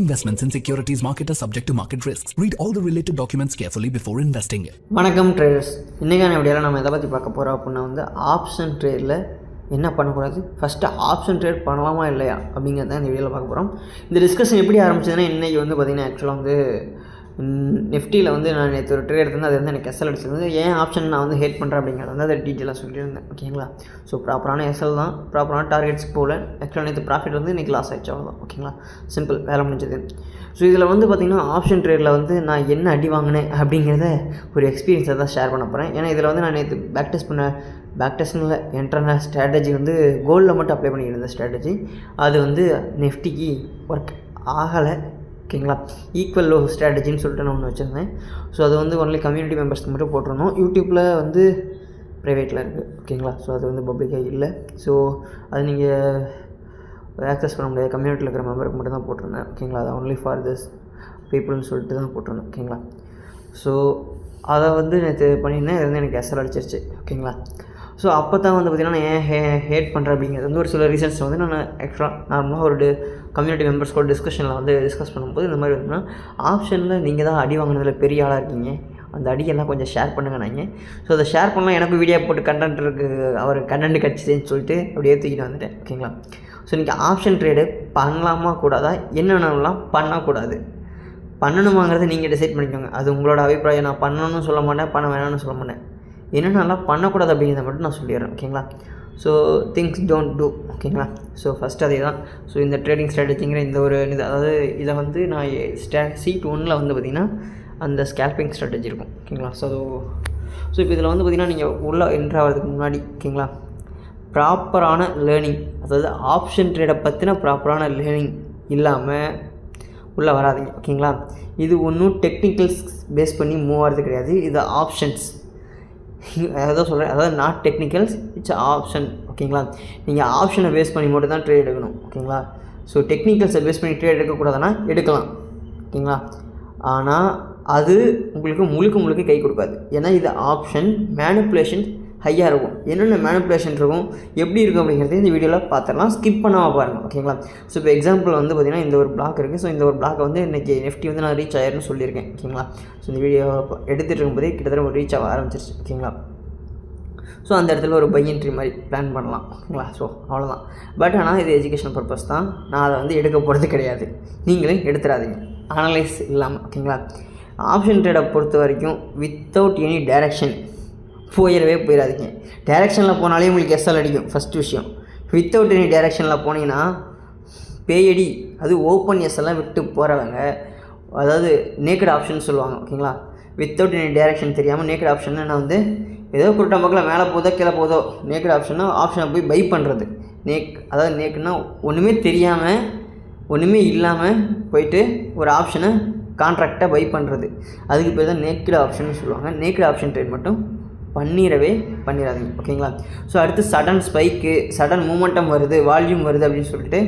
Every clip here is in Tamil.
Investments in securities market are subject to market risks. Read all the related documents carefully before investing. வணக்கம் ட்ரேடர்ஸ். இன்றைக்கான வீடியோவில் நம்ம எதை பற்றி பார்க்க போகிறோம் அப்படின்னா ஆப்ஷன் ட்ரேடில் என்ன பண்ணக்கூடாது, ஃபஸ்ட்டு ஆப்ஷன் ட்ரேட் பண்ணலாமா இல்லையா அப்படிங்கிறத இந்த வீடியோவில் பார்க்க போகிறோம். இந்த டிஸ்கஷன் எப்படி ஆரம்பிச்சதுன்னா, இன்றைக்கி பார்த்திங்கன்னா ஆக்சுவலாக நிஃப்டியில் நான் நேற்று ஒரு ட்ரேட் எடுத்திருந்தேன். அது எனக்கு எஸ்எல் அடிச்சிருந்தது. ஏன் ஆப்ஷன் நான் ஹேட் பண்ணுறேன் அப்படிங்கிறத அதை டீட்டெயிலாக சொல்லியிருந்தேன். ஓகேங்களா? ஸோ ப்ராப்பரான எஸ்எல் தான், ப்ராப்பரான டார்கெட்ஸ் போல். ஆக்சுவலாக நேற்று ப்ராஃபிட் இன்றைக்கி லாஸ் ஆகிடுச்சு, அவ்வளோதான். ஓகேங்களா? சிம்பிள், வேலை முடிஞ்சது. ஸோ இதில் பார்த்திங்கன்னா ஆப்ஷன் ட்ரேடில் நான் என்ன அடி வாங்கினேன் அப்படிங்கிறத ஒரு எக்ஸ்பீரியன்ஸை தான் ஷேர் பண்ண போகிறேன். ஏன்னா இதில் நான் நேற்று பேக் டெஸ்ட்டில் என்ட்ரான ஸ்ட்ராட்டஜி கோல்டில் மட்டும் அப்ளை பண்ணியிருந்த ஸ்ட்ராட்டஜி. அது நிஃப்டிக்கு ஒர்க் ஆகலை. ஓகேங்களா? ஈக்குவல் லோ ஸ்ட்ராட்டஜின்னு சொல்லிட்டு நான் ஒன்று வச்சுருந்தேன். ஸோ அது ஒன்லி கம்யூனிட்டி மெம்பர்ஸ்க்கு மட்டும் போட்டுருந்தோம். யூடியூப்பில் ப்ரைவேட்டில் இருக்குது. ஓகேங்களா? ஸோ அது பப்ளிக்காக இல்லை. ஸோ அது நீங்கள் ஆக்சஸ் பண்ண முடியாது. கம்யூனிட்டியில் இருக்கிற மெம்பருக்கு மட்டும் தான் போட்டிருந்தேன். ஓகேங்களா? அது ஒன்லி ஃபார் திஸ் பீப்புள்னு சொல்லிட்டு தான் போட்டிருந்தேன். ஓகேங்களா? ஸோ அதை நேற்று பண்ணியிருந்தேன். இது எனக்கு எஸ்எல் அடிச்சிருச்சு. ஓகேங்களா? ஸோ அப்போ தான் பார்த்திங்கன்னா நான் ஏன் ஹேட் பண்ணுறேன் அப்படிங்கிறது ஒரு சில ரீசன்ஸ் நான் ஆக்சுவலாக நார்மலாக ஒரு கம்யூனிட்டி மெம்பர்ஸ்கோட டிஸ்கஷனில் டிஸ்கஸ் பண்ணும்போது இந்த மாதிரி ஆப்ஷனில் நீங்கள் தான் அடி வாங்கினதில் பெரிய ஆளாக இருக்கீங்க, அந்த அடியெல்லாம் கொஞ்சம் ஷேர் பண்ணுங்கள் நீங்கள். ஸோ அதை ஷேர் பண்ணலாம், எனக்கு வீடியோ போட்டு கண்டென்ட் இருக்குது, அவர் கண்டென்ட் கிடச்சிதுன்னு சொல்லிட்டு அப்படியே தூக்கிட்டு வந்துட்டேன். ஓகேங்களா? ஸோ நீங்கள் ஆப்ஷன் ட்ரேடு பண்ணலாமா கூடாதா, என்னென்னலாம் பண்ணக்கூடாது, பண்ணணுமாங்கிறத நீங்கள் டிசைட் பண்ணிக்கோங்க. அது உங்களோட அபிப்பிராயம். நான் பண்ணணும்னு சொல்ல மாட்டேன், பண்ண வேணாம்னு சொல்ல மாட்டேன். என்னென்னலாம் பண்ணக்கூடாது அப்படிங்கிறத மட்டும் நான் சொல்லிடுறேன். ஓகேங்களா? So things don't do. ஓகேங்களா? ஸோ ஃபஸ்ட்டு அதே தான். ஸோ இந்த ட்ரேடிங் ஸ்ட்ராட்டஜிங்கிற இந்த ஒரு இது, அதாவது இதை நான் சீட் 1ல் பார்த்திங்கன்னா அந்த ஸ்கேல்பிங் ஸ்ட்ராட்டஜி இருக்கும். ஓகேங்களா? ஸோ இப்போ இதில் பார்த்திங்கன்னா நீங்கள் உள்ளே என்ட்ரு ஆகிறதுக்கு முன்னாடி, ஓகேங்களா, ப்ராப்பரான லேர்னிங், அதாவது ஆப்ஷன் ட்ரேடை பற்றின ப்ராப்பரான லேர்னிங் இல்லாமல் உள்ளே வராதிங்க. ஓகேங்களா? இது ஒன்றும் டெக்னிக்கல்ஸ் பேஸ் பண்ணி மூவ் ஆகிறது கிடையாது. இது ஆப்ஷன்ஸ். அதான் சொல்கிறேன், அதாவது நாட் டெக்னிக்கல்ஸ், இட்ஸ் ஆப்ஷன். ஓகேங்களா? நீங்கள் ஆப்ஷனை பேஸ் பண்ணி மட்டும் தான் ட்ரேட் எடுக்கணும். ஓகேங்களா? ஸோ டெக்னிக்கல்ஸை பேஸ் பண்ணி ட்ரேட் எடுக்கக்கூடாதுன்னா எடுக்கலாம். ஓகேங்களா? ஆனால் அது உங்களுக்கு முழுக்க கை கொடுக்காது. ஏன்னா இது ஆப்ஷன், மேனிப்புலேஷன் ஹையாக இருக்கும். என்னென்ன மேனிப்புலேஷன் இருக்கும், எப்படி இருக்கும் அப்படிங்கிறது இந்த வீடியோவில் பார்த்துடலாம். ஸ்கிப் பண்ணாமல் பாருங்கள். ஓகேங்களா? ஸோ இப்போ எக்ஸாம்பிள் பார்த்திங்கன்னா இந்த ஒரு பிளாக் இருக்குது. ஸோ இந்த ஒரு பிளாக் இன்றைக்கி நிஃப்டி நான் ரீச் ஆயிருன்னு சொல்லியிருக்கேன். ஓகேங்களா? ஸோ இந்த வீடியோ எடுத்துகிட்டு இருக்கும்போதே கிட்டத்தட்ட ஒரு ரீச் ஆக ஆரம்பிச்சிருச்சு. ஓகேங்களா? ஸோ அந்த இடத்துல ஒரு பை என்ட்ரி மாதிரி பிளான் பண்ணலாம். ஓகேங்களா? ஸோ அவ்வளோதான். பட் ஆனால் இது எஜுகேஷன் பர்பஸ் தான். நான் அதை எடுக்க போகிறது கிடையாது. நீங்களே எடுத்துடாதீங்க அனலைஸ் இல்லாமல். ஓகேங்களா? ஆப்ஷன் ட்ரேடை பொறுத்த வரைக்கும் வித்தவுட் எனி டைரக்ஷன் போயிடாதீங்க. டைரெக்ஷனில் போனாலே உங்களுக்கு எஸ்எல் அடிக்கும். ஃபஸ்ட்டு விஷயம். வித்தவுட் எனி டைரெக்ஷனில் போனீங்கன்னா பேயடி. அது ஓப்பன் எஸ்எல்லாம் விட்டு போகிறவங்க, அதாவது நேக்கட் ஆப்ஷன் சொல்லுவாங்க. ஓகேங்களா? வித்தவுட் எனி டைரெக்ஷன் தெரியாமல் நேக்கட் ஆப்ஷன் நான் ஏதோ குருட்டா பக்கம் மேலே போதோ கீழே போதோ, நேக்கட் ஆப்ஷன்னா ஆப்ஷனை போய் பை பண்ணுறது. அதாவது நேக்குன்னா ஒன்றுமே தெரியாமல் ஒன்றுமே இல்லாமல் போயிட்டு ஒரு ஆப்ஷனை கான்ட்ராக்டாக பை பண்ணுறது. அதுக்கு பேர் தான் நேக்கட் ஆப்ஷன் சொல்லுவாங்க. நேக்கட் ஆப்ஷன் ட்ரேட் மட்டும் பண்ணிடாதீங்க. ஓகேங்களா? ஸோ அடுத்து சடன் ஸ்பைக்கு, சடன் மூமெண்டம் வருது, வால்யூம் வருது அப்படின்னு சொல்லிட்டு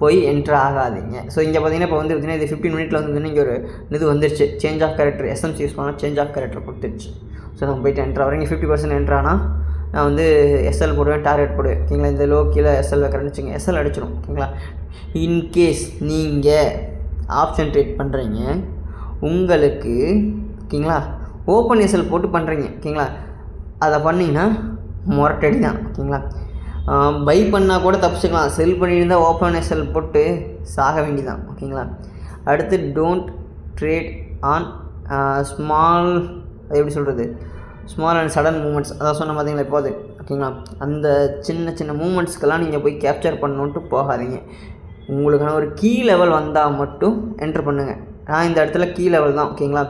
போய் என்ட்ரு ஆகாதீங்க. ஸோ இங்கே பார்த்தீங்கன்னா இப்போ பார்த்திங்கன்னா இது 15 மினிட்டில் இங்கே ஒரு இது வந்துருச்சு. Change of character, SMC use பண்ணால் சேஞ்ச் ஆஃப் கேரக்டர் கொடுத்துருச்சு. ஸோ நம்ம போய்ட்டு என்ட்ரு ஆகிறேன். இங்கே 50% என்ட்ரு ஆனால் நான் எஸ்எல் போடுவேன், டார்கெட் போடுவேன். ஓகேங்களா? இந்த லோ கீழே எஸ்எல் வைக்கிறேன்னு வச்சுங்க, எஸ்எல் அடிச்சிடும். ஓகேங்களா? இன்கேஸ் நீங்கள் ஆப்ஷன் ட்ரேட் பண்ணுறீங்க, உங்களுக்கு ஓகேங்களா ஓப்பன் எஸ்எல் போட்டு பண்ணுறீங்க, ஓகேங்களா, அதை பண்ணிங்கன்னா மொரட்டடி தான். ஓகேங்களா? பை பண்ணால் கூட தப்பிச்சுக்கலாம். செல் பண்ணியிருந்தால் ஓப்பன் எஸ்எல் போட்டு சாக வேண்டிதான். ஓகேங்களா? அடுத்து டோன்ட் ட்ரேட் ஆன் ஸ்மால், அது எப்படி சொல்கிறது, ஸ்மால் அண்ட் சடன் மூமெண்ட்ஸ். அதான் சொன்ன பார்த்தீங்களா இப்போது. ஓகேங்களா? அந்த சின்ன மூமெண்ட்ஸ்க்கெல்லாம் நீங்கள் போய் கேப்சர் பண்ணணுன்ட்டு போகாதீங்க. உங்களுக்கான ஒரு கீ லெவல் வந்தால் மட்டும் என்ட்ரு பண்ணுங்கள். நான் இந்த இடத்துல கீ லெவல் தான். ஓகேங்களா?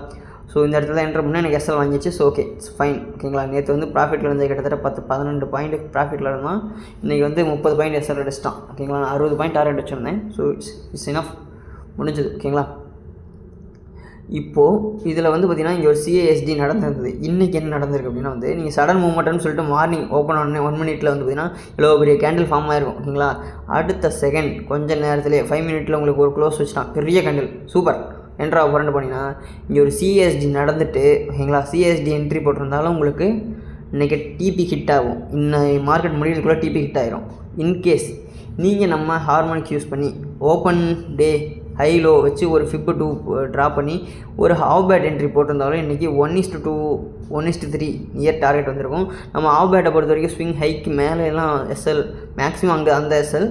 ஸோ இந்த இடத்துல என்ட்ரு பண்ணால் எனக்கு எஸ்எல் வாங்கிச்சு. So okay, it's fine. ஓகேங்களா? நேற்று ப்ராஃபிட்டில் இருந்து கிட்டத்தட்ட 10-12 பாயிண்ட் ப்ராஃபிட்டில் இருந்தால் இன்றைக்கி 30 பாயிண்ட் எஸ்எல் அடிச்சிட்டான். ஓகேங்களா? நான் 60 பாயிண்ட் டார்கெட் வச்சுருந்தேன். ஸோ இட்ஸ் இனஃப், முடிஞ்சது. ஓகேங்களா? இப்போது இதில் பார்த்திங்கன்னா இங்கே ஒரு சிஏஎஸ்டி நடந்திருந்தது. இன்றைக்கி என்ன நடந்திருக்கு அப்படின்னா நீங்கள் சடன் மூவ்மெண்ட்னு சொல்லிட்டு மார்னிங் ஓப்பன் ஆன 1 மினிட்டில் பார்த்திங்கன்னா இவ்வளோ பெரிய கேண்டில் ஃபார்ம் ஆகிருக்கும். ஓகேங்களா? அடுத்த செகண்ட் கொஞ்சம் நேரத்துலேயே 5 மினிட்டில் உங்களுக்கு ஒரு க்ளோஸ் வச்சுட்டான். பெரிய கேண்டில், சூப்பர். என்ட்ரா புரண்டு பண்ணிங்கன்னா இங்கே ஒரு சிஎஸ்டி நடந்துட்டு, ஓகேங்களா, சிஎஸ்டி என்ட்ரி போட்டிருந்தாலும் உங்களுக்கு இன்றைக்கி டிபி ஹிட் ஆகும். இன்னும் மார்க்கெட் முடியறதுக்குள்ளே டிபி ஹிட் ஆகிரும். இன்கேஸ் நீங்கள் நம்ம ஹார்மோனிக்ஸ் யூஸ் பண்ணி ஓப்பன் டே ஹை லோ வச்சு ஒரு ஃபிப் 2 ட்ரா பண்ணி ஒரு ஹாஃப் பேட் என்ட்ரி போட்டிருந்தாலும் இன்றைக்கி 1:2 1:3 நியர் டார்கெட் வந்திருக்கும். நம்ம ஹாஃப் பேட்டை பொறுத்த வரைக்கும் ஸ்விங் ஹைக்கு மேலே எல்லாம் எஸ்எல் மேக்ஸிமம் அங்கே அந்த எஸ்எல்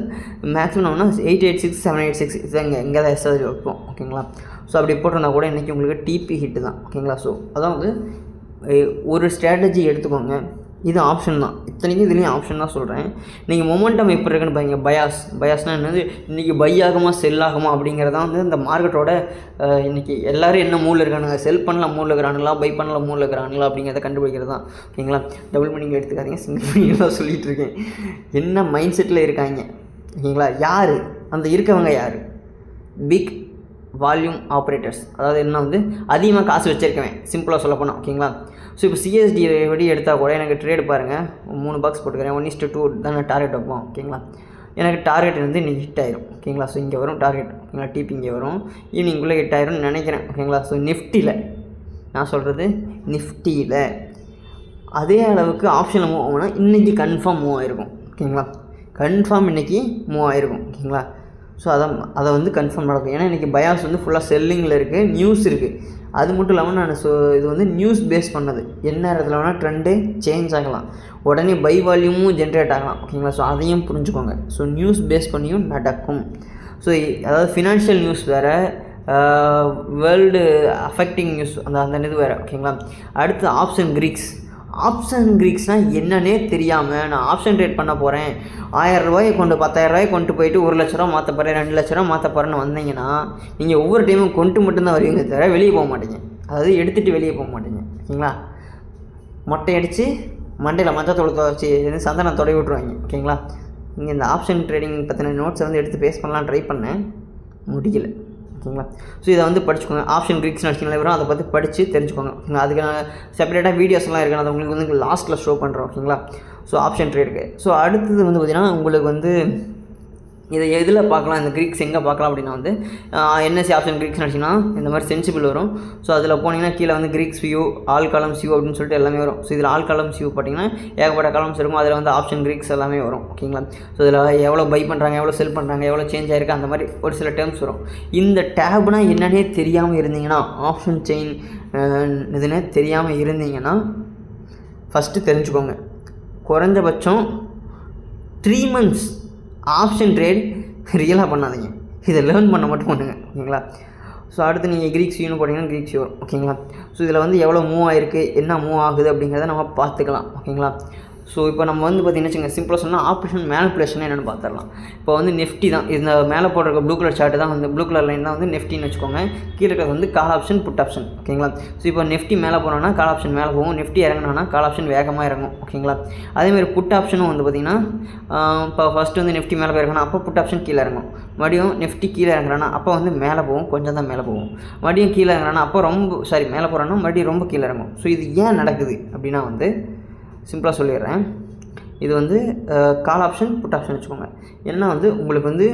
மேக்ஸிமம் நம்மனா 886 786 இது இங்கே தான் எஸ்எல் வைப்போம். ஓகேங்களா. ஸோ அப்படி போட்டிருந்தா கூட இன்றைக்கி உங்களுக்கு டிபி ஹிட்டு தான். ஓகேங்களா. ஸோ அதான் வந்து ஒரு ஸ்ட்ராட்டஜி எடுத்துக்கோங்க. இது ஆப்ஷன் தான், இத்தனைக்கும் இதுலேயும் ஆப்ஷன் தான் சொல்கிறேன். நீங்கள் மொமெண்டம் எப்படி இருக்குன்னு பாருங்க. பயாஸ்னால் என்னது, இன்றைக்கி பை ஆகுமா செல் ஆகுமா அப்படிங்கிறதான் வந்து இந்த மார்க்கெட்டோட இன்றைக்கி எல்லோரும் என்ன மூடில் இருக்கானுங்க, செல் பண்ணலாம் மூடில் இருக்கிறானுங்களா, பை பண்ணலாம் மூடில் இருக்கிறானுங்களா அப்படிங்கிறத கண்டுபிடிக்கிறது தான். ஓகேங்களா. டபுள் மீனிங் எடுத்துக்காதீங்க, சிங்கிள் மீனிங் தான் சொல்லிகிட்டு இருக்கேன். என்ன மைண்ட் செட்டில் இருக்காங்க. ஓகேங்களா. யார் அந்த இருக்கவங்க, யார் பிக் வால்யூம் ஆப்ரேட்டர்ஸ், அதாவது என்ன வந்து அதிகமாக காசு வச்சுருக்கேன் சிம்பிளாக சொல்ல போனால். ஓகேங்களா. ஸோ இப்போ சிஎஸ்டி எப்படி எடுத்தால் கூட எனக்கு ட்ரேடு பாருங்கள் 3 பாக்ஸ் போட்டுக்கிறேன். 1:2 தான் நான் டார்கெட் வைப்போம். ஓகேங்களா. எனக்கு டார்கெட் வந்து இன்றைக்கி ஹிட் ஆயிரும். ஓகேங்களா. ஸோ இங்கே வரும் டார்கெட். ஓகேங்களா. டிபி இங்கே வரும், ஈவினிங்குள்ளே ஹிட் ஆயிரும்னு நினைக்கிறேன். ஓகேங்களா. ஸோ நிஃப்டியில் நான் சொல்கிறது, நிஃப்டியில் அதே அளவுக்கு ஆப்ஷனில் மூவ் ஆகும்னா இன்றைக்கி கன்ஃபார்ம் மூவ் ஆகிருக்கும். ஓகேங்களா. கன்ஃபார்ம் இன்றைக்கி மூவ் ஆகிருக்கும். ஓகேங்களா. ஸோ அதை வந்து கன்ஃபார்ம் நடக்கும். ஏன்னா இன்றைக்கி பயாஸ் வந்து ஃபுல்லாக செல்லிங்கில் இருக்குது, நியூஸ் இருக்குது. அது மட்டும் இல்லாமல் நான் இது வந்து நியூஸ் பேஸ் பண்ணது. என்ன இடத்துல வேணால் ட்ரெண்டு சேஞ்ச் ஆகலாம், உடனே பை வால்யூமும் ஜென்ரேட் ஆகலாம். ஓகேங்களா. ஸோ அதையும் புரிஞ்சுக்கோங்க. ஸோ நியூஸ் பேஸ் பண்ணியும் நடக்கும். ஸோ அதாவது ஃபினான்ஷியல் நியூஸ் வேறு, வேர்ல்டு அஃபெக்டிங் நியூஸ் அந்த இது வேறு. ஓகேங்களா. அடுத்து ஆப்ஷன் கிரீக்ஸ்னால் என்னன்னே தெரியாமல் நான் ஆப்ஷன் ட்ரேட் பண்ண போகிறேன், 1000 ரூபாயை கொண்டு 10,000 ரூபாயை கொண்டு போயிட்டு 1 லட்ச ரூபா மாற்ற போகிறேன், 2 லட்ச ரூபா மாற்ற போகிறேன்னு வந்தீங்கன்னா நீங்கள் ஒவ்வொரு டைமும் கொண்டு மட்டும்தான் வருவீங்க தவிர வெளியே போக மாட்டீங்க. அதாவது எடுத்துகிட்டு வெளியே போக மாட்டீங்க. ஓகேங்களா. மொட்டை அடித்து மண்டையில் மஞ்சத்தோடு வச்சு சந்தனம் தொடை விட்ருவாங்க. ஓகேங்களா. இங்கே இந்த ஆப்ஷன் ட்ரேடிங் பற்றின நோட்ஸை வந்து எடுத்து பேஸ் பண்ணலாம் ட்ரை பண்ணேன், முடியல. ஓகேங்களா. ஸோ இதை வந்து படிச்சுக்கோங்க. ஆப்ஷன் கிரீக்ஸ் நடிச்சிங்களே வரும், அதை பற்றி படித்து தெரிஞ்சுக்கோங்க. ஓகேங்களா. அதுக்கு நான் செப்பரேட்டாக வீடியோஸ்லாம் இருக்குது, அதை உங்களுக்கு வந்து லாஸ்ட்டில் ஷோ பண்ணுறோம். ஓகேங்களா. So option ட்ரேடுக்கு. ஸோ அடுத்தது வந்து பார்த்திங்கன்னா உங்களுக்கு வந்து இதை எதில் பார்க்கலாம், இந்த கிரீக்ஸ் எங்கே பார்க்கலாம் அப்படின்னா வந்து என்எஸ்சி ஆப்ஷன் கிரீக்ஸ் நடிச்சிங்கன்னா இந்த மாதிரி சென்சிபிள் வரும். ஸோ அதில் போனீங்கன்னா கீழே வந்து Greeks view, all columns view அப்படின்னு சொல்லிட்டு எல்லாமே வரும். ஸோ இதில் ஆல் காலம்ஸ் வியூ பார்த்தீங்கன்னா ஏகப்பட்ட காலம்ஸ் இருக்கும். அதில் வந்து ஆப்ஷன் கிரீக்ஸ் எல்லாமே வரும். ஓகேங்களா. ஸோ இதில் எவ்வளோ பை பண்ணுறாங்க, எவ்வளோ செல் பண்ணுறாங்க, எவ்வளோ சேஞ்ச் ஆகிருக்கு, அந்த மாதிரி ஒரு சில டேர்ம்ஸ் வரும். இந்த டேப்னால் என்னன்னே தெரியாமல் இருந்தீங்கன்னா, ஆப்ஷன் செயின் இதுன்னே தெரியாமல் இருந்தீங்கன்னா ஃபஸ்ட்டு தெரிஞ்சுக்கோங்க. குறைஞ்சபட்சம் 3 months ஆப்ஷன் ட்ரேட் ரியலாக பண்ணாதீங்க, இதை லேர்ன் பண்ண மட்டும் பண்ணுங்கள். ஓகேங்களா. ஸோ அடுத்து நீங்கள் கிரீக்ஸ் வியூன்னு போட்டிங்கன்னா கிரீக்ஸ் வரும். ஓகேங்களா. ஸோ இதில் வந்து எவ்வளோ மூவ் ஆகிருக்கு, என்ன மூவ் ஆகுது அப்படிங்கிறத நம்ம பார்த்துக்கலாம். ஓகேங்களா. ஸோ இப்போ நம்ம வந்து பார்த்திங்கன்னா சிம்பிளாக சொன்னால் ஆப்ஷன் மேனிப்புலேஷன் என்னென்னு பார்த்துடலாம். இப்போ வந்து நிஃப்டி தான், இந்த மேலே போடுற ப்ளூ கலர் சார்ட்டு தான் வந்து ப்ளூ கலர் லைன் தான் வந்து நிஃப்டின்னு வச்சுக்கோங்க. கீழே இருக்கிறது வந்து கால் ஆப்ஷன் புட் ஆப்ஷன். ஓகேங்களா. ஸோ இப்போ நிஃப்டி மேலே போனோன்னா கால் ஆப்ஷன் மேலே போகும், நிஃப்டி இறங்கினா கால் ஆப்ஷன் வேகமாக இறங்கும். ஓகேங்களா. அதேமாதிரி புட் ஆப்ஷனும் வந்து பார்த்திங்கன்னா இப்போ ஃபஸ்ட்டு வந்து நிஃப்டி மேலே போயிருக்கணும், அப்போ புட் ஆப்ஷன் கீழே இறங்கும். மறுபடியும் நிஃப்டி கீழே இறங்குறானா அப்போ வந்து மேலே போகும், கொஞ்சம் தான் மேலே போகும். மறுபடியும் கீழே இறங்குறானா அப்போ மேலே போகிறான்னா மறுபடியும் ரொம்ப கீழே இறங்கும். ஸோ இது ஏன் நடக்குது அப்படின்னா வந்து சிம்பிளாக சொல்லிடுறேன். இது வந்து கால் ஆப்ஷன் புட் ஆப்ஷன் வச்சுக்கோங்க. ஏன்னா வந்து உங்களுக்கு வந்து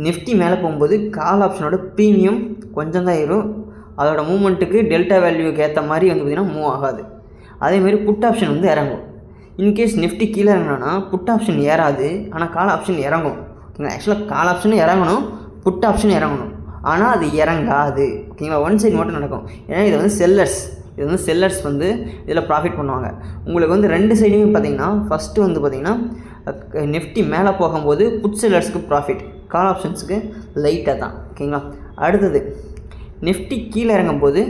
நிஃப்டி மேலே போகும்போது கால் ஆப்ஷனோட ப்ரீமியம் கொஞ்சம் தான் ஏறும், அதோட மூவ்மெண்ட்டுக்கு டெல்டா வேல்யூக்கு ஏற்ற மாதிரி வந்து பார்த்திங்கன்னா மூவ் ஆகாது. அதேமாதிரி புட் ஆப்ஷன் வந்து இறங்கும். இன்கேஸ் நிஃப்டி கீழே இறங்கினா புட் ஆப்ஷன் ஏறாது, ஆனால் கால் ஆப்ஷன் இறங்கும். ஓகேங்களா. ஆக்சுவலாக கால் ஆப்ஷனும் இறங்கணும், புட் ஆப்ஷன் இறங்கணும், ஆனால் அது இறங்காது. ஓகேங்களா. ஒன் சைடு மட்டும் நடக்கும். ஏன்னா இது வந்து செல்லர்ஸ் வந்து இதில் ப்ராஃபிட் பண்ணுவாங்க. உங்களுக்கு வந்து 2 சைடுமே பார்த்திங்கன்னா ஃபஸ்ட்டு வந்து பார்த்திங்கன்னா நிஃப்டி மேலே போகும்போது புட் செல்லர்ஸ்க்கு ப்ராஃபிட், கால் ஆப்ஷன்ஸுக்கு லைட்டாக தான். ஓகேங்களா. அடுத்தது நிஃப்டி கீழே இறங்கும்போது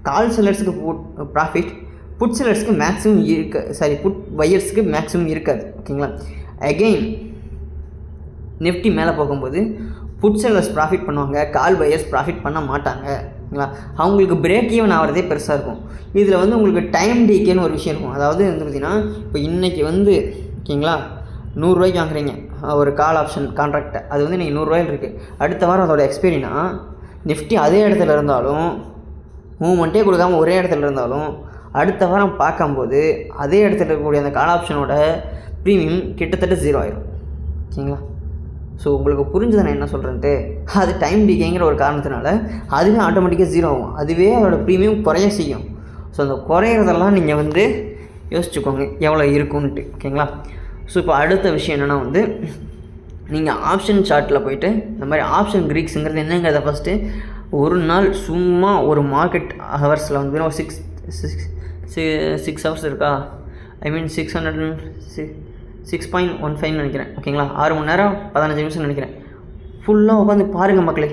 கால் செல்லர்ஸுக்கு ப்ராஃபிட், புட் செல்லர்ஸ்க்கு மேக்ஸிமம் புட் பையர்ஸுக்கு மேக்ஸிமம் இருக்காது. ஓகேங்களா. அகெயின் நிஃப்டி மேலே போகும்போது புட் செல்லர்ஸ் ப்ராஃபிட் பண்ணுவாங்க, கால் பையர்ஸ் ப்ராஃபிட் பண்ண மாட்டாங்க. ஓகேங்களா. அவங்களுக்கு பிரேக் ஈவன் ஆகிறதே பெருசாக இருக்கும். இதில் வந்து உங்களுக்கு டைம் டீக்கேன்னு ஒரு விஷயம் இருக்கும். அதாவது வந்து பார்த்திங்கன்னா இப்போ இன்றைக்கி வந்து ஓகேங்களா 100 ரூபாய்க்கு வாங்குறீங்க ஒரு கால் ஆப்ஷன் கான்ட்ராக்டை, அது வந்து நீங்கள் 100 ரூபாயில் இருக்குது. அடுத்த வாரம் அதோட எக்ஸ்பைரினா நிஃப்டி அதே இடத்துல இருந்தாலும் மூவ்மெண்ட்டே கொடுக்காமல் ஒரே இடத்துல இருந்தாலும் அடுத்த வாரம் பார்க்கும்போது அதே இடத்துல இருக்கக்கூடிய அந்த கால் ஆப்ஷனோட ப்ரீமியம் கிட்டத்தட்ட 0 ஆயிடும். ஓகேங்களா. ஸோ உங்களுக்கு புரிஞ்சதை நான் என்ன சொல்கிறேன்ட்டு, அது டைம் டிகேங்கிற ஒரு காரணத்தினால அதுவே ஆட்டோமேட்டிக்காக 0 ஆகும், அதுவே அதோட ப்ரீமியம் குறைய செய்யும். ஸோ அந்த குறையிறதெல்லாம் நீங்கள் வந்து யோசிச்சுக்கோங்க எவ்வளோ இருக்குன்ட்டு. ஓகேங்களா. ஸோ இப்போ அடுத்த விஷயம் என்னென்னா வந்து நீங்கள் ஆப்ஷன் சார்ட்டில் போய்ட்டு இந்த மாதிரி ஆப்ஷன் க்ரீக்ஸுங்கிறது என்னங்கிறத ஃபஸ்ட்டு ஒரு நாள் சும்மா ஒரு மார்க்கெட் ஹவர்ஸில் வந்து ஒரு சிக்ஸ் ஹவர்ஸ் இருக்கா, ஐ மீன் 6.15 நினைக்கிறேன், ஓகேங்களா, 6 மணி நேரம் 15 நிமிஷம் நினைக்கிறேன். ஃபுல்லாக உட்காந்து பாருங்கள் மக்களே,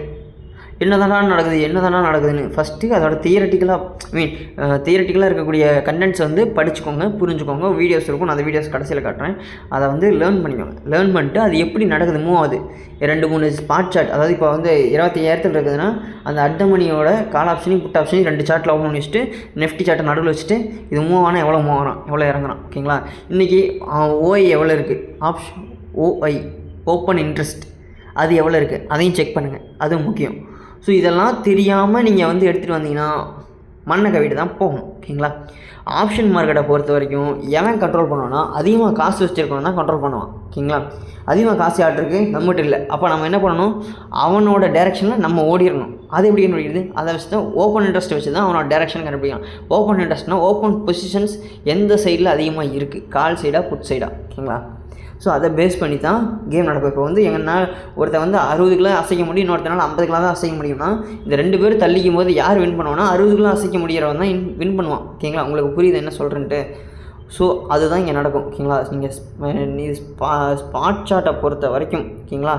என்ன நடக்குதுன்னு ஃபஸ்ட்டு அதோட தியரட்டிக்கலாக இருக்கக்கூடிய கண்டென்ட்ஸ் வந்து படிச்சுக்கோங்க, புரிஞ்சுக்கோங்க. வீடியோஸ் இருக்கும், நான் அந்த வீடியோஸ் கடைசியில் காட்டுறேன். அதை வந்து லேர்ன் பண்ணிட்டு அது எப்படி நடக்குது மூவ் ஆகுது. 2-3 ஸ்பாட் சார்ட், அதாவது இப்போ வந்து 25,000 இருக்குதுன்னா அந்த அட்டமணியோட கால் ஆப்ஷனையும் புட் ஆப்ஷனையும் 2 சார்ட்டில் ஓப்பன் பண்ணி வச்சுட்டு நெஃப்டி சார்ட்டை நடுவில் வச்சுட்டு இது மூவ் ஆனால் எவ்வளோ மூவ் ஆகிறான், எவ்வளோ இறங்குறான், ஓகேங்களா. இன்றைக்கி ஓஐ எவ்வளோ இருக்குது, ஆப்ஷன் ஓஐ ஓப்பன் இன்ட்ரெஸ்ட் அது எவ்வளோ இருக்குது அதையும் செக் பண்ணுங்கள், அது முக்கியம். ஸோ இதெல்லாம் தெரியாமல் நீங்கள் வந்து எடுத்துகிட்டு வந்தீங்கன்னா மண்ணை கவிட்டு தான் போகணும், ஓகேங்களா. ஆப்ஷன் மார்க்கெட்டை பொறுத்த வரைக்கும் எவன் கண்ட்ரோல் பண்ணுவான்னா அதிகமாக காசு வச்சுருக்கணும் தான் கண்ட்ரோல் பண்ணுவான், ஓகேங்களா. அதிகமாக காசு ஆட்ருக்கு நம்மகிட்ட இல்லை. அப்போ நம்ம என்ன பண்ணணும், அவனோட டைரெக்ஷனில் நம்ம ஓடிடணும். அது எப்படி கண்டுபிடிக்குது, அதை வச்சு தான் ஓப்பன் இன்ட்ரெஸ்ட் வச்சு தான் அவனோட டைரெக்ஷன் கண்டுபிடிக்கலாம். ஓப்பன் இன்ட்ரெஸ்ட்னால் ஓப்பன் பொசிஷன்ஸ் எந்த சைடில் அதிகமாக இருக்குது, கால் சைடாக புட் சைடாக, ஓகேங்களா. ஸோ அதை பேஸ் பண்ணி தான் கேம் நடக்கும். இப்போ வந்து எங்கனால் ஒருத்தர் வந்து 60 கிலோ அசைக்க முடியும், இன்னொருத்தனால 50 கிலோ தான் அசைக்க முடியும்னா இந்த 2 பேரும் தள்ளிக்கும் போது யார் வின் பண்ணுவான்னா 60 கிலோ அசைக்க முடிகிறவன் தான் வின் பண்ணுவான், ஓகேங்களா. உங்களுக்கு புரியுது என்ன சொல்கிறேன்ட்டு. ஸோ அதுதான் இங்கே நடக்கும், ஓகேங்களா. நீங்கள் ஸ்பாட் சார்ட்டை பொறுத்த வரைக்கும், ஓகேங்களா,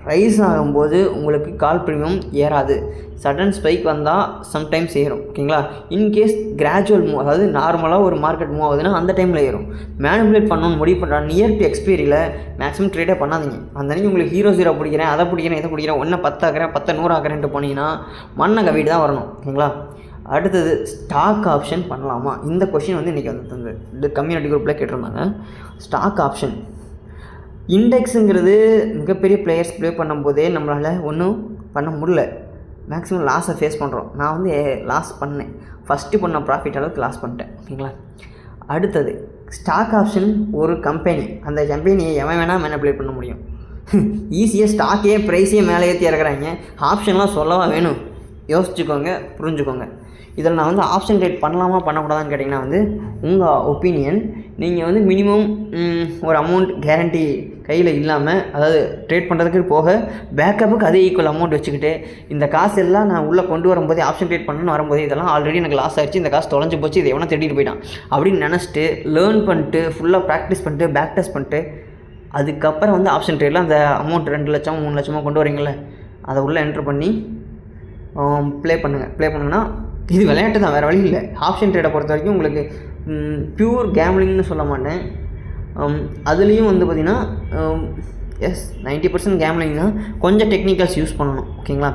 ரைஸ் ஆகும்போது உங்களுக்கு கால் ப்ரீமியம் ஏறாது. சடன் ஸ்பைக் வந்தால் சம்டைம்ஸ் ஏறும், ஓகேங்களா. இன்கேஸ் கிராஜுவல் மூவ், அதாவது நார்மலாக ஒரு மார்க்கெட் மூவ் ஆகுதுன்னா அந்த டைமில் ஏறும். மேனிபுலேட் பண்ணணும்னு முடிவு பண்ணுறாங்க நியர் டு எக்ஸ்பீரியில் மேக்ஸிமம் ட்ரேடே பண்ணாதீங்க. அந்த அன்றைக்கி உங்களுக்கு 0 பிடிக்கிறேன், அதை பிடிக்கிறேன், இதை பிடிக்கிறேன், 1 10 ஆக்கிறேன், 10 100 ஆக்கிறேன்ட்டு போனீங்கன்னா மண்ணை கவிட்டு தான் வரணும், ஓகேங்களா. அடுத்தது ஸ்டாக் ஆப்ஷன் பண்ணலாமா, இந்த கொஷின் வந்து இன்றைக்கி வந்து இந்த கம்யூனிட்டி குரூப்பில் கேட்டிருந்தாங்க. ஸ்டாக் ஆப்ஷன் இண்டெக்ஸுங்கிறது மிகப்பெரிய பிளேயர்ஸ் ப்ளே பண்ணும்போதே நம்மளால் ஒன்றும் பண்ண முடியல, மேக்ஸிமம் லாஸை ஃபேஸ் பண்ணுறோம். நான் வந்து லாஸ் பண்ணேன், ஃபஸ்ட்டு பண்ண ப்ராஃபிட் அளவுக்கு லாஸ் பண்ணிட்டேன், ஓகேங்களா. அடுத்தது ஸ்டாக் ஆப்ஷன் ஒரு கம்பெனி, அந்த கம்பெனியை எவன் வேணால் மேனிபுலேட் பண்ண முடியும். ஈஸியாக ஸ்டாக்கே ப்ரைஸையே மேலே ஏற்றி இறக்குறாங்க, ஆப்ஷன்லாம் சொல்லவா வேணும், யோசிச்சுக்கோங்க, புரிஞ்சுக்கோங்க. இதில் நான் வந்து ஆப்ஷன் ட்ரேட் பண்ணலாமா பண்ணக்கூடாதான்னு கேட்டிங்கன்னா வந்து உங்கள் ஒப்பீனியன். நீங்கள் வந்து மினிமம் ஒரு அமௌண்ட் கேரண்டி கையில் இல்லாமல், அதாவது ட்ரேட் பண்ணுறதுக்கு போக பேக்கப்புக்கு அதே ஈக்குவல் அமௌண்ட் வச்சுக்கிட்டு இந்த காசு எல்லாம் நான் உள்ளே கொண்டு வரும்போது ஆப்ஷன் ட்ரேட் பண்ணணும்னு வரும்போது இதெல்லாம் ஆல்ரெடி எனக்கு லாஸ் ஆகிடுச்சு, இந்த காசு தொலைஞ்சு போச்சு, இதை எவனா தேடிட்டு போயிட்டான் அப்படின்னு நினச்சிட்டு லேர்ன் பண்ணிட்டு ஃபுல்லாக ப்ராக்டிஸ் பண்ணிட்டு பேக் டெஸ்ட் பண்ணிட்டு அதுக்கப்புறம் வந்து ஆப்ஷன் ட்ரேடில் அந்த அமௌண்ட் 2 லட்சம் 3 லட்சமாக கொண்டு வரீங்களே அதை உள்ளே என்ட்ரு பண்ணி ப்ளே பண்ணுங்கன்னா இது விளையாட்டு தான், வேறு வழி இல்லை. ஆப்ஷன் ட்ரேடை பொறுத்த வரைக்கும் உங்களுக்கு ப்யூர் கேம்லிங்னு சொல்ல மாட்டேன். அதுலேயும் வந்து பார்த்திங்கன்னா 90% கேம்லிங் தான், கொஞ்சம் டெக்னிக்கல்ஸ் யூஸ் பண்ணணும், ஓகேங்களா.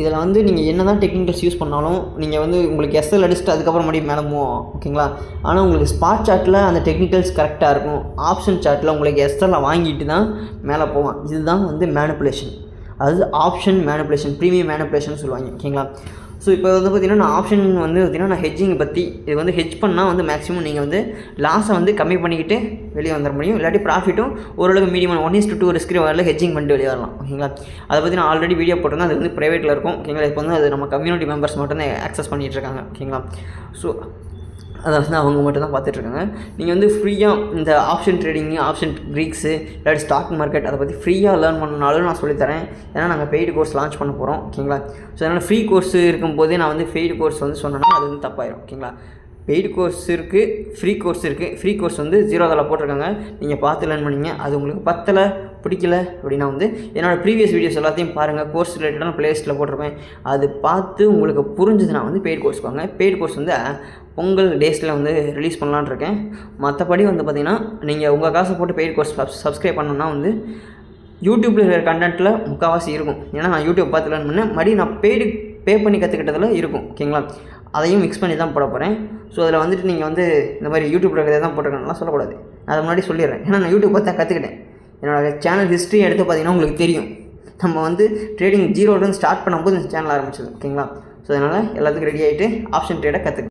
இதில் வந்து நீங்கள் என்ன தான் டெக்னிக்கல்ஸ் யூஸ் பண்ணாலும் நீங்கள் வந்து உங்களுக்கு எஸ்எல் அடிச்சுட்டு அதுக்கப்புறம் மறுபடியும் மேலே மூவ் ஆகும், ஓகேங்களா. ஆனால் உங்களுக்கு ஸ்பாட் சார்ட்டில் அந்த டெக்னிக்கல்ஸ் கரெக்டாக இருக்கும். ஆப்ஷன் சார்ட்டில் உங்களுக்கு எஸ்எல்லை வாங்கிட்டு தான் மேலே போவான். இதுதான் வந்து மேனிப்புலேஷன், அதாவது ஆப்ஷன் மேனிப்புலேஷன், ப்ரீமியம் மேனிப்புலேஷன் சொல்லுவாங்க, ஓகேங்களா. ஸோ இப்போ வந்து பார்த்திங்கன்னா நான் ஆப்ஷன் வந்து பார்த்திங்கன்னா நான் ஹெட்ஜிங்கை பற்றி இது வந்து ஹெட்ஜ் பண்ணால் வந்து மேக்ஸிமம் நீங்கள் வந்து லாஸை வந்து கம்மி பண்ணிக்கிட்டு வெளியே வந்துட முடியும், இல்லாட்டி ப்ராஃபிட்டும் ஓரளவுக்கு மீடியம் 1:2 ரிஸ்க் வரல ஹெட்ஜிங் பண்ணிட்டு வெளியே வரலாம், ஓகேங்களா. அதை பற்றி நான் ஆல்ரெடி வீடியோ போட்டிருந்தேன், அது வந்து ப்ரைவேட்டில் இருக்கும், ஓகேங்களா. இப்போ வந்து அது நம்ம கம்யூனிட்டி மெம்பர்ஸ் மட்டும் தான் ஆக்சஸ் பண்ணிகிட்டு இருக்காங்க, ஓகேங்களா. ஸோ அதை வந்து அவங்க மட்டும் தான் பார்த்துட்ருக்காங்க. நீங்கள் வந்து ஃப்ரீயாக இந்த ஆப்ஷன் ட்ரேடிங்கு, ஆப்ஷன் க்ரீக்ஸு, இல்லாட்டி ஸ்டாக் மார்க்கெட் அதை பற்றி ஃப்ரீயாக லேர்ன் பண்ணனாலும் நான் சொல்லித்தரேன். ஏன்னா நாங்கள் பெய்டு கோர்ஸ் லான்ச் பண்ண போகிறோம், ஓகேங்களா. ஸோ அதனால் ஃப்ரீ கோர்ஸ் இருக்கும்போதே நான் வந்து பெய்டு கோர்ஸ் வந்து சொன்னேன்னா அது வந்து தப்பாயிடும், ஓகேங்களா. பெய்டு கோர்ஸ் இருக்குது, ஃப்ரீ கோர்ஸ் இருக்குது. ஃப்ரீ கோர்ஸ் வந்து 0 போட்டிருக்காங்க, நீங்கள் பார்த்து லேர்ன் பண்ணிங்க. அது உங்களுக்கு பத்தலை பிடிக்கல அப்படின்னா வந்து என்னோடய ப்ரீவியஸ் வீடியோஸ் எல்லாத்தையும் பாருங்கள், கோர்ஸ் ரிலேட்டடான ப்ளேலிஸ்ட்டில் போட்டிருப்பேன். அது பார்த்து உங்களுக்கு புரிஞ்சுதுன்னா வந்து பெய்டு கோர்ஸ் வாங்க. பெய்டு கோர்ஸ் வந்து பொங்கல் டேஸில் வந்து ரிலீஸ் பண்ணலான்னு இருக்கேன். மற்றபடி வந்து பார்த்திங்கன்னா நீங்கள் உங்கள் காசை போட்டு பெய்டு கோர்ஸ் சப்ஸ்கிரைப் பண்ணணுன்னா வந்து யூடியூப்பில் இருக்கிற கண்டென்ட்டில் முக்கால்வாசி இருக்கும். ஏன்னா நான் யூடியூப் பார்த்து லேர்ன் பண்ணேன், மறுபடியும் நான் பே பண்ணி கற்றுக்கிட்டதில் இருக்கும், ஓகேங்களா. அதையும் மிக்ஸ் பண்ணி தான் போட போகிறேன். ஸோ அதில் வந்துட்டு நீங்கள் வந்து இந்த மாதிரி யூடியூப்பில் இருக்கிறத தான் போட்டிருக்கேன்லாம் சொல்லக்கூடாது, நான் அதை முன்னாடி சொல்லிடுறேன். ஏன்னா நான் யூடியூப் பார்த்து தான் கற்றுக்கிட்டேன். என்னோடய சேனல் ஹிஸ்ட்ரி எடுத்து பார்த்திங்கன்னா உங்களுக்கு தெரியும், நம்ம வந்து ட்ரேடிங் 0 ஸ்டார்ட் பண்ணும்போது இந்த சேனல் ஆரம்பிச்சது, ஓகேங்களா. ஸோ அதனால் எல்லாத்துக்கும் ரெடி ஆகிட்டு ஆப்ஷன் ட்ரேடை கற்றுக்க